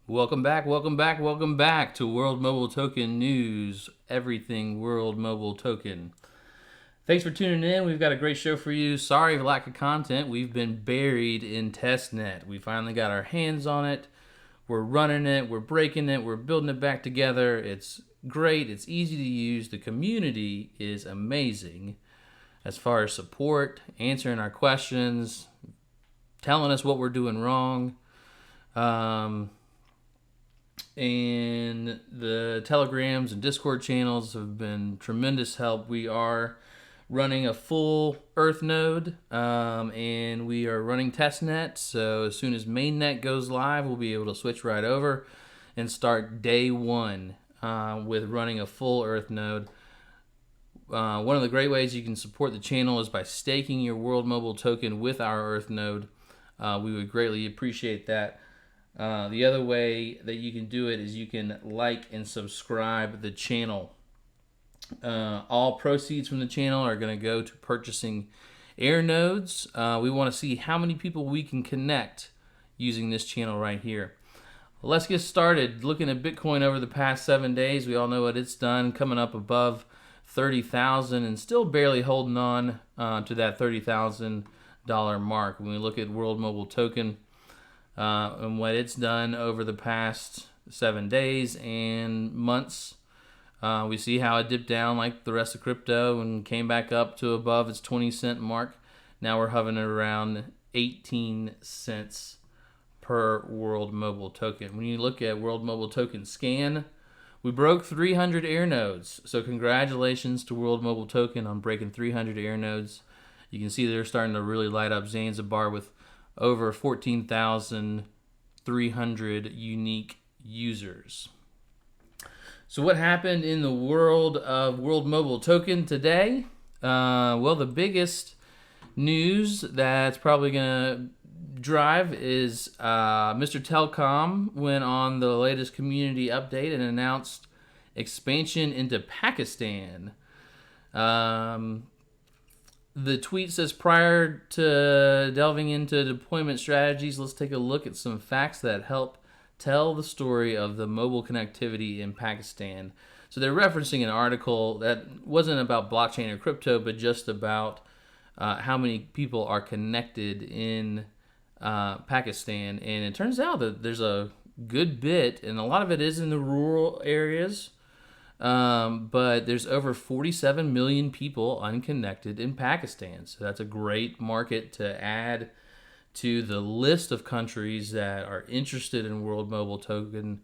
Welcome back, welcome back, welcome back to World Mobile Token News. Everything World Mobile Token. Thanks for tuning in. We've got a great show for you. Sorry for lack of content. We've been buried in testnet. We finally got our hands on it. We're running it, we're breaking it, we're building it back together. It's great, it's easy to use. The community is amazing as far as support, answering our questions, telling us what we're doing wrong. And the telegrams and Discord channels have been tremendous help. We are running a full Earth node, and we are running testnet. So as soon as mainnet goes live, we'll be able to switch right over and start day one with running a full Earth node. One of the great ways you can support the channel is by staking your World Mobile token with our Earth node. We would greatly appreciate that. The other way that you can do it is you can like and subscribe the channel. All proceeds from the channel are going to go to purchasing air nodes. We want to see how many people we can connect using this channel right here. Let's get started. Looking at Bitcoin over the past 7 days, we all know what it's done, coming up above 30,000 and still barely holding on to that $30,000 mark. When we look at World Mobile Token, and what it's done over the past 7 days and months. We see how it dipped down like the rest of crypto and came back up to above its 20-cent mark. Now we're hovering around 18 cents per World Mobile Token. When you look at World Mobile Token scan, we broke 300 air nodes. So congratulations to World Mobile Token on breaking 300 air nodes. You can see they're starting to really light up Zanzibar with over 14,300 unique users. So what happened in the world of World Mobile Token today? Well, the biggest news that's probably going to drive is Mr. Telecom went on the latest community update and announced expansion into Pakistan. The tweet says, prior to delving into deployment strategies, let's take a look at some facts that help tell the story of the mobile connectivity in Pakistan. So they're referencing an article that wasn't about blockchain or crypto, but just about how many people are connected in Pakistan. And it turns out that there's a good bit, and a lot of it is in the rural areas. But there's over 47 million people unconnected in Pakistan. So that's a great market to add to the list of countries that are interested in World Mobile Token.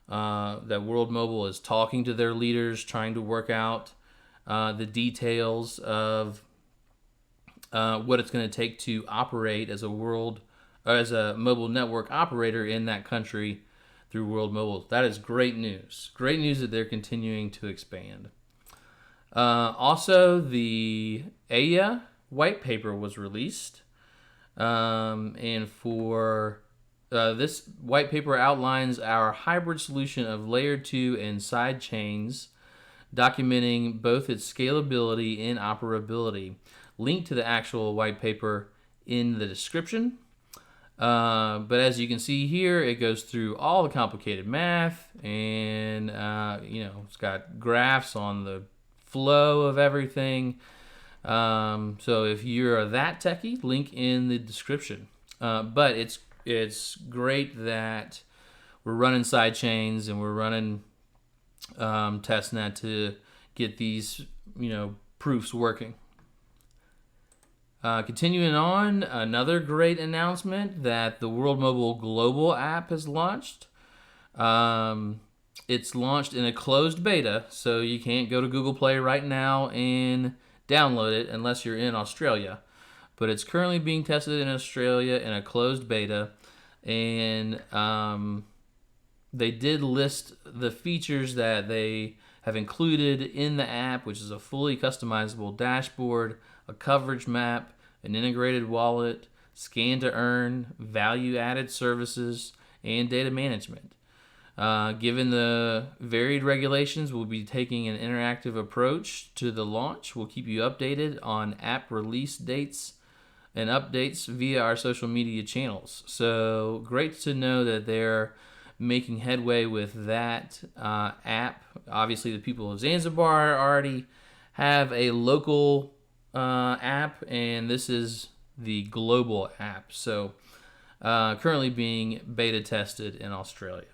That World Mobile is talking to their leaders, trying to work out the details of what it's going to take to operate as a mobile network operator in that country through World Mobile. That is great news. Great news that they're continuing to expand. Also, the AYA white paper was released. And for this white paper outlines our hybrid solution of layer 2 and side chains, documenting both its scalability and operability. Link to the actual white paper in the description. But as you can see here, it goes through all the complicated math, and it's got graphs on the flow of everything. So if you're that techie, link in the description. But it's great that we're running side chains and we're running testnet to get these proofs working. Continuing on, another great announcement that the World Mobile Global app has launched. It's launched in a closed beta, so you can't go to Google Play right now and download it unless you're in Australia. But it's currently being tested in Australia in a closed beta, and they did list the features that they have included in the app, which is a fully customizable dashboard, a coverage map, an integrated wallet, scan to earn, value-added services, and data management. Given the varied regulations, we'll be taking an interactive approach to the launch. We'll keep you updated on app release dates and updates via our social media channels. So great to know that they're making headway with that app. Obviously, the people of Zanzibar already have a local app, and this is the global app. So currently being beta tested in Australia.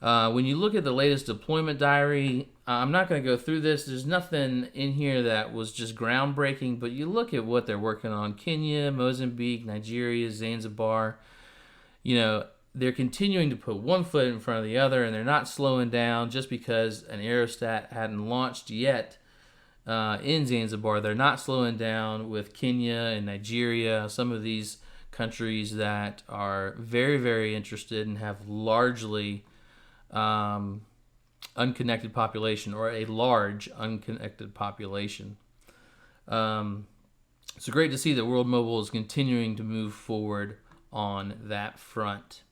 When you look at the latest deployment diary, I'm not going to go through this. There's nothing in here that was just groundbreaking, but you look at what they're working on. Kenya, Mozambique, Nigeria, Zanzibar, they're continuing to put one foot in front of the other, and they're not slowing down just because an aerostat hadn't launched yet in Zanzibar. They're not slowing down with Kenya and Nigeria, some of these countries that are very, very interested and have largely unconnected population, or a large unconnected population. It's great to see that World Mobile is continuing to move forward on that front.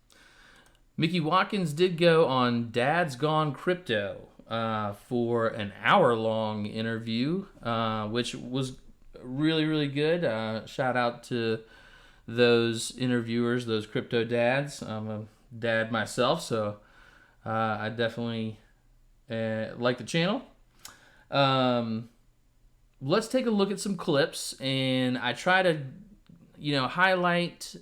Mickey Watkins did go on Dad's Gone Crypto for an hour-long interview, which was really, really good. Shout out to those interviewers, those crypto dads. I'm a dad myself, so I definitely like the channel. Let's take a look at some clips, and I try to, highlight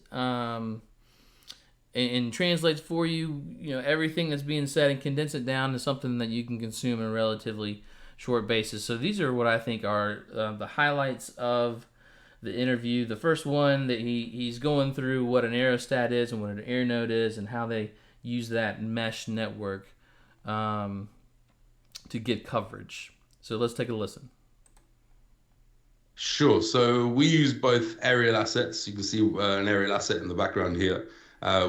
and translate for you, everything that's being said and condense it down to something that you can consume in a relatively short basis. So these are what I think are the highlights of the interview. The first one, that he's going through what an aerostat is and what an air node is and how they use that mesh network to get coverage. So let's take a listen. Sure. So we use both aerial assets. You can see an aerial asset in the background here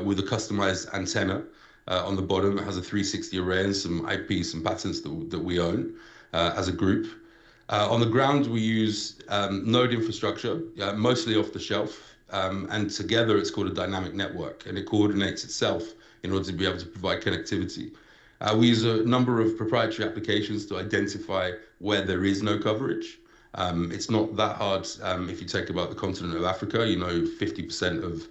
with a customized antenna on the bottom. It has a 360 array and some IP, some patents that we own as a group. On the ground, we use node infrastructure, mostly off the shelf. And together, it's called a dynamic network, and it coordinates itself in order to be able to provide connectivity. We use a number of proprietary applications to identify where there is no coverage. It's not that hard if you take about the continent of Africa. 50% of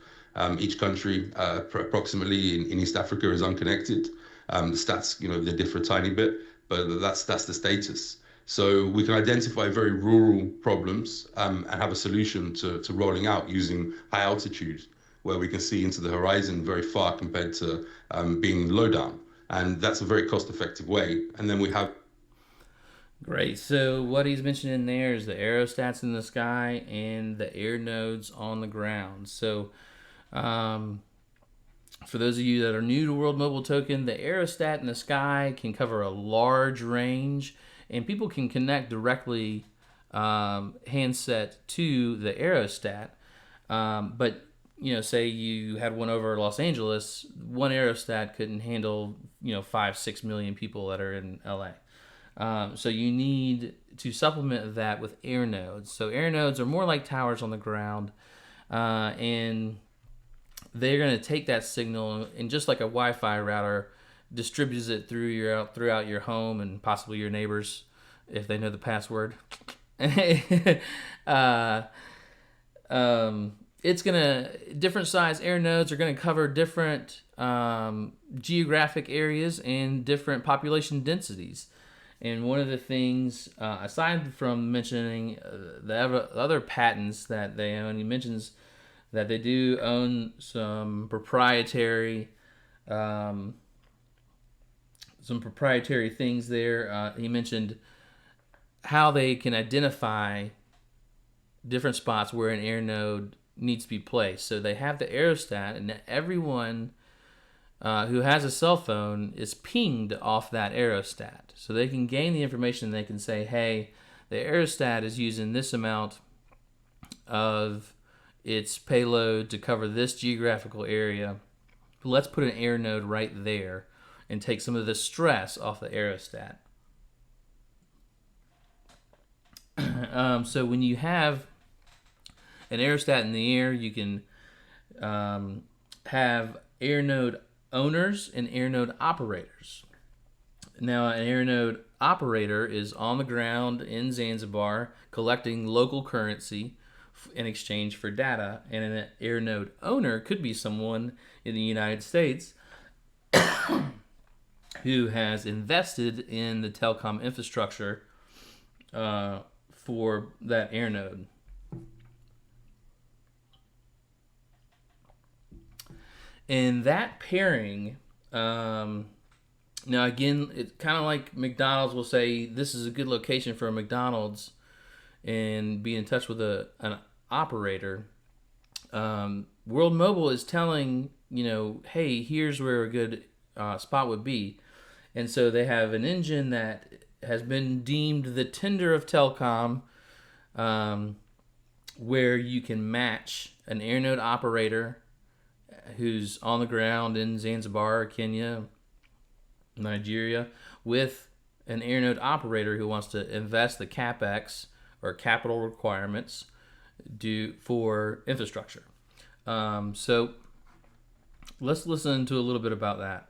each country approximately in East Africa is unconnected. The stats, they differ a tiny bit, but that's the status. So we can identify very rural problems and have a solution to rolling out using high altitude, where we can see into the horizon very far compared to being low down. And that's a very cost-effective way. And then we have... Great. So what he's mentioning there is the aerostats in the sky and the air nodes on the ground. So for those of you that are new to World Mobile Token, the aerostat in the sky can cover a large range, and people can connect directly handset to the aerostat. But say you had one over Los Angeles, one aerostat couldn't handle 5-6 million people that are in LA. So you need to supplement that with air nodes. So air nodes are more like towers on the ground, and they're going to take that signal and, just like a Wi-Fi router, distributes it throughout your home and possibly your neighbors if they know the password. It's different size air nodes are gonna cover different geographic areas and different population densities. And one of the things, aside from mentioning the other patents that they own, he mentions that they do own some proprietary things there. He mentioned how they can identify different spots where an air node needs to be placed. So they have the aerostat, and everyone who has a cell phone is pinged off that aerostat. So they can gain the information, and they can say, hey, the aerostat is using this amount of its payload to cover this geographical area. Let's put an air node right there and take some of the stress off the aerostat. So when you have an aerostat in the air, you can have air node owners and air node operators. Now, an air node operator is on the ground in Zanzibar collecting local currency in exchange for data, and an air node owner could be someone in the United States who has invested in the telecom infrastructure for that air node. And that pairing, now again, it's kind of like McDonald's will say this is a good location for a McDonald's and be in touch with an operator. World Mobile is telling, hey, here's where a good spot would be. And so they have an engine that has been deemed the Tinder of telecom, where you can match an air node operator who's on the ground in Zanzibar, Kenya, Nigeria, with an air node operator who wants to invest the capex or capital requirements due for infrastructure. So let's listen to a little bit about that.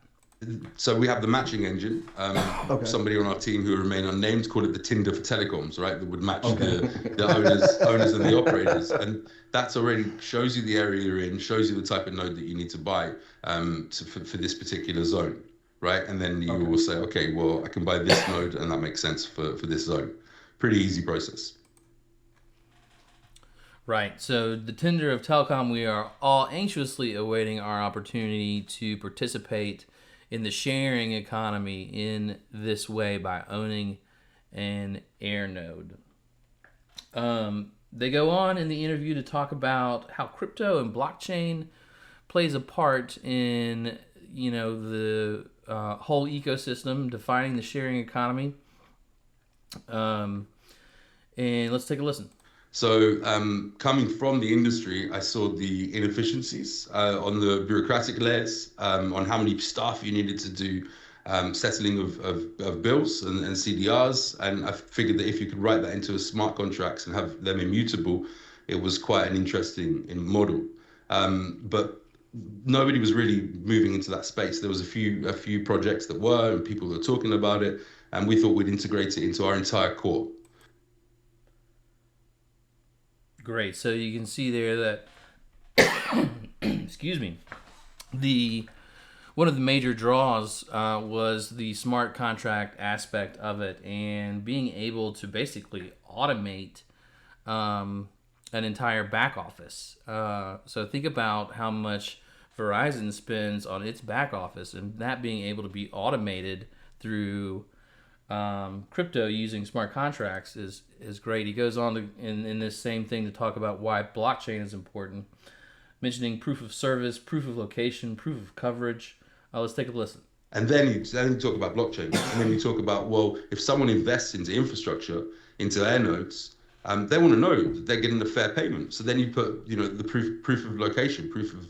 So we have the matching engine. Okay. Somebody on our team who remain unnamed called it the Tinder for telecoms, right? That would match Okay. the owners and the operators, and that's already shows you the area you're in, shows you the type of node that you need to buy for this particular zone, right? And then you will say, okay, well, I can buy this node, and that makes sense for this zone. Pretty easy process. Right. So the Tinder of telecom, we are all anxiously awaiting our opportunity to participate in the sharing economy in this way by owning an air node. They go on in the interview to talk about how crypto and blockchain plays a part in, the whole ecosystem, defining the sharing economy. And let's take a listen. So coming from the industry, I saw the inefficiencies on the bureaucratic layers, on how many staff you needed to do settling of bills and CDRs. And I figured that if you could write that into a smart contracts and have them immutable, it was quite an interesting model. But nobody was really moving into that space. There was a few projects that were, and people were talking about it, and we thought we'd integrate it into our entire core. Great. So you can see there that, excuse me, one of the major draws was the smart contract aspect of it, and being able to basically automate an entire back office. So think about how much Verizon spends on its back office, and that being able to be automated through crypto using smart contracts is great. He goes on to, in this same thing, to talk about why blockchain is important, mentioning proof of service, proof of location, proof of coverage. Let's take a listen. And then you talk about blockchain, and then you talk about, well, if someone invests into infrastructure, into air nodes, they want to know that they're getting a fair payment. So then you put, the proof of location, proof of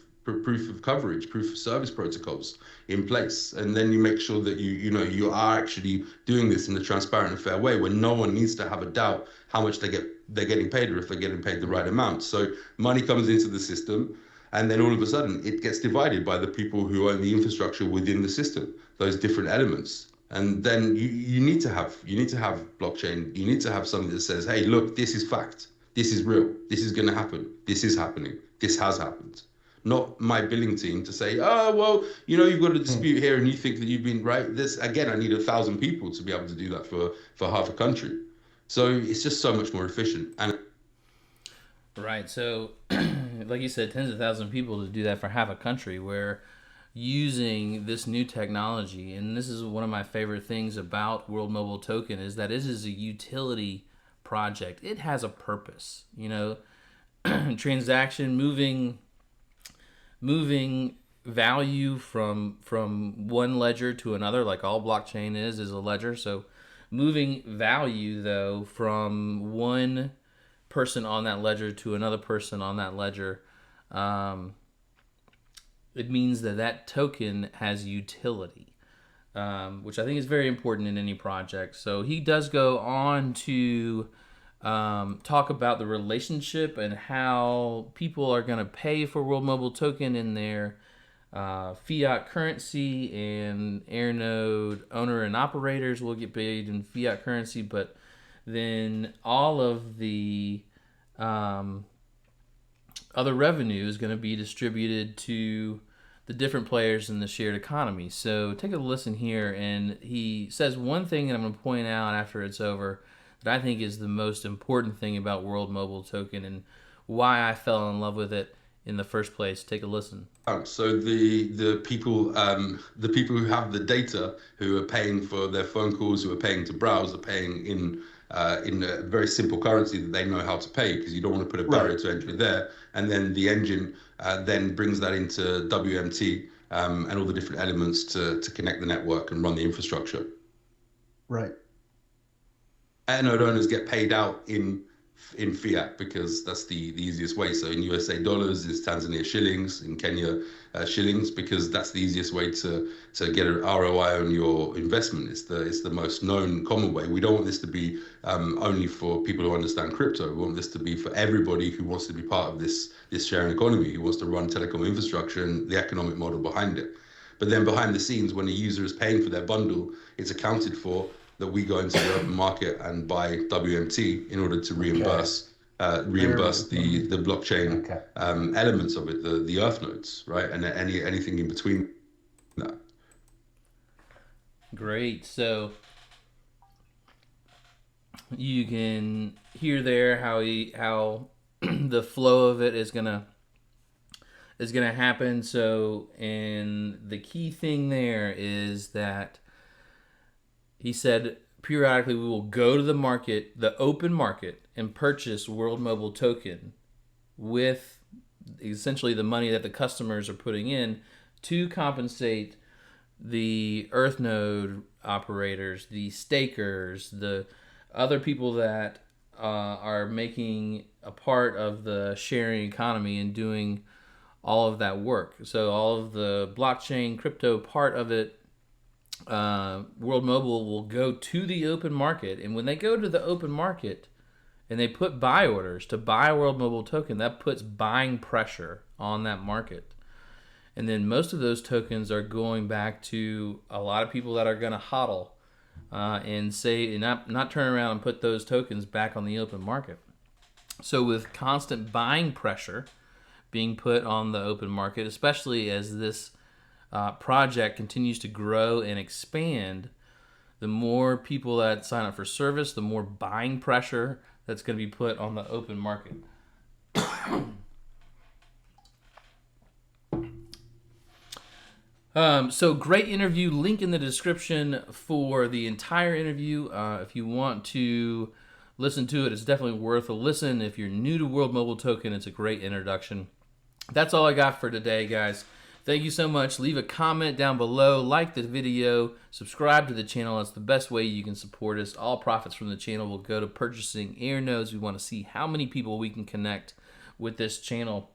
coverage, proof of service protocols in place, and then you make sure that you are actually doing this in a transparent and fair way, where no one needs to have a doubt how much they're getting paid, or if they're getting paid the right amount. So money comes into the system, and then all of a sudden it gets divided by the people who own the infrastructure within the system, those different elements. And then you need to have blockchain. You need to have something that says, hey, look, this is fact, this is real, this is going to happen, this is happening, this has happened. Not my billing team to say, oh, well, you've got a dispute here and you think that you've been right. This, again, I need 1,000 people to be able to do that for half a country. So it's just so much more efficient. And Right. So, like you said, tens of thousands of people to do that for half a country, where using this new technology, and this is one of my favorite things about World Mobile Token, is that it is a utility project. It has a purpose, transaction, moving value from one ledger to another, like all blockchain is a ledger. So moving value, though, from one person on that ledger to another person on that ledger, it means that token has utility, which I think is very important in any project. So he does go on to talk about the relationship and how people are going to pay for World Mobile Token in their fiat currency, and Airnode owner and operators will get paid in fiat currency, but then all of the other revenue is going to be distributed to the the different players in the shared economy. So take a listen here, and he says one thing that I'm going to point out after it's over that I think is the most important thing about World Mobile Token and why I fell in love with it in the first place. Take a listen. So the people who have the data, who are paying for their phone calls, who are paying to browse, are paying in a very simple currency that they know how to pay, because you don't want to put a barrier to entry there. And then the engine then brings that into WMT and all the different elements to connect the network and run the infrastructure. Right. Node owners get paid out in fiat, because that's the easiest way. So in USA dollars is Tanzania shillings, in Kenya shillings, because that's the easiest way to get an ROI on your investment. It's the most known common way. We don't want this to be only for people who understand crypto. We want this to be for everybody who wants to be part of this sharing economy, who wants to run telecom infrastructure and the economic model behind it. But then behind the scenes, when a user is paying for their bundle, it's accounted for that we go into the open market and buy WMT in order to reimburse the blockchain elements of it, the Earth nodes, right, and anything in between that. Great. So you can hear there how the flow of it is gonna happen. So, and the key thing there is that he said periodically we will go to the market, the open market, and purchase World Mobile Token with essentially the money that the customers are putting in to compensate the Earth node operators, the stakers, the other people that are making a part of the sharing economy and doing all of that work. So all of the blockchain, crypto part of it, World Mobile will go to the open market, and when they go to the open market and they put buy orders to buy World Mobile Token, that puts buying pressure on that market. And then most of those tokens are going back to a lot of people that are going to hodl and say, not turn around and put those tokens back on the open market. So with constant buying pressure being put on the open market, especially as this project continues to grow and expand, the more people that sign up for service, the more buying pressure that's going to be put on the open market. So great interview. Link in the description for the entire interview. If you want to listen to it, it's definitely worth a listen. If you're new to World Mobile Token, it's a great introduction. That's all I got for today, guys. Thank you so much. Leave a comment down below, like the video, subscribe to the channel. That's the best way you can support us. All profits from the channel will go to purchasing air nodes. We want to see how many people we can connect with this channel.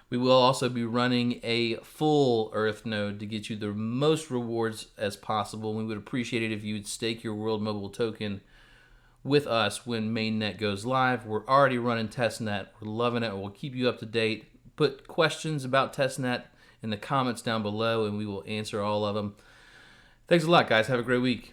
We will also be running a full Earth node to get you the most rewards as possible. We would appreciate it if you would stake your World Mobile Token with us when mainnet goes live. We're already running testnet. We're loving it. We'll keep you up to date. Put questions about testnet in the comments down below, and we will answer all of them. Thanks a lot, guys. Have a great week.